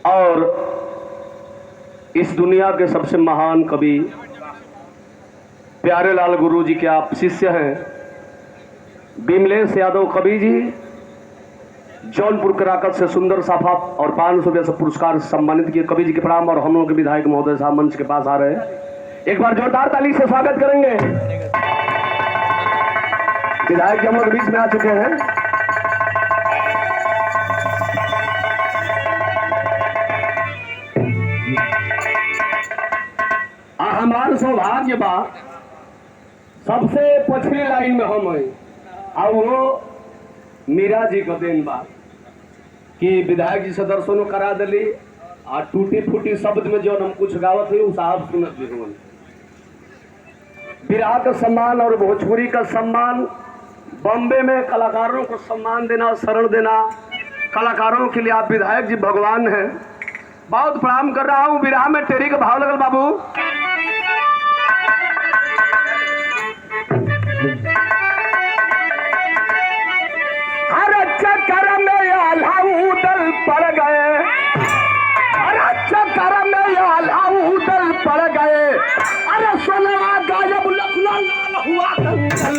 और इस दुनिया के सबसे महान कवि प्यारेलाल गुरु जी के आप शिष्य हैं विमलेश यादव कवि जी, जौनपुर कराकत से सुंदर साफा और 500 रुपये से पुरस्कार से सम्मानित किए। कवि जी के प्रणाम। और हम लोग के विधायक महोदय साहब मंच के पास आ रहे हैं, एक बार जोरदार ताली से स्वागत करेंगे। विधायक जी हम लोग बीच में आ चुके हैं। हमारे सौभाग्य बा सबसे पछली लाइन में हम हैं, और वो मीरा जी का देन बा कि विधायक जी से दर्शनों करा दिली और टूटी फूटी शब्द में जो हम कुछ गावत हुई उस आप सुनत भी हुए। बिरहा का सम्मान और भोजपुरी का सम्मान, बॉम्बे में कलाकारों को सम्मान देना, शरण देना, कलाकारों के लिए आप विधायक जी भगवान हैं। बहुत प्रणाम कर रहा हूँ। बिरहा में टेरी का भाव लगल बाबू। अरे चक्कर में आल्हा उदल पड़ गए, अरे चक्कर में आल्हा उदल पड़ गए, अरे सोनवा गायब लखला लाल हुआ कंचन।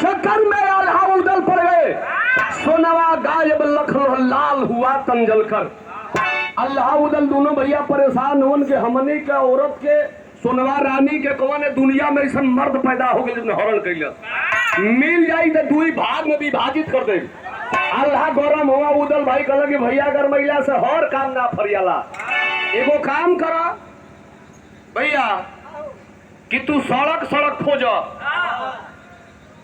चक्कर में आल्हा उदल पड़ गए, सोनवा गायब लखला लाल हुआ तंजल कर। अल्लाह उदल दोनों भैया परेशान होन के हमनी के औरत के सोनवा रानी के कौन दुनिया में ऐसा मर्द पैदा हो गए जिसने हरण कैल मिल जाई तो दुई भाग में विभाजित कर दे। अल्लाह गरम हुआ उदल भाई कहला कि भैया अगर महिला से हर काम ना फरियाला, एगो काम करा भैया कि तू सड़क सड़क खोज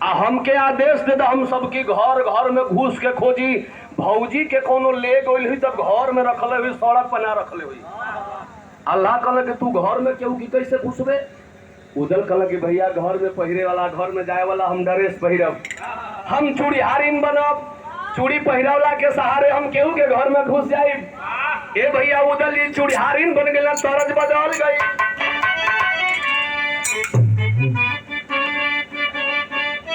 आ हमके आदेश दे दो, हम सबकी घर घर में घुस के खोजी। भौजी के कोनो ले गई हुई तो घर में रखले हुई, सड़क पर ना रखले हुई। अल्लाह कहला कि तू घर में केहू की कैसे घुसबे। उदल कहला कि भैया घर में पहिरे वाला, घर में जाए वाला हम ड्रेस पहिरब, हम चूड़ीहारिन बनब, चूड़ी पहिरवला के सहारे हम केहू के घर में घुस जाइब। ए भैया उदल जी चूड़ीहारिन बन गए, तरज बदल गई।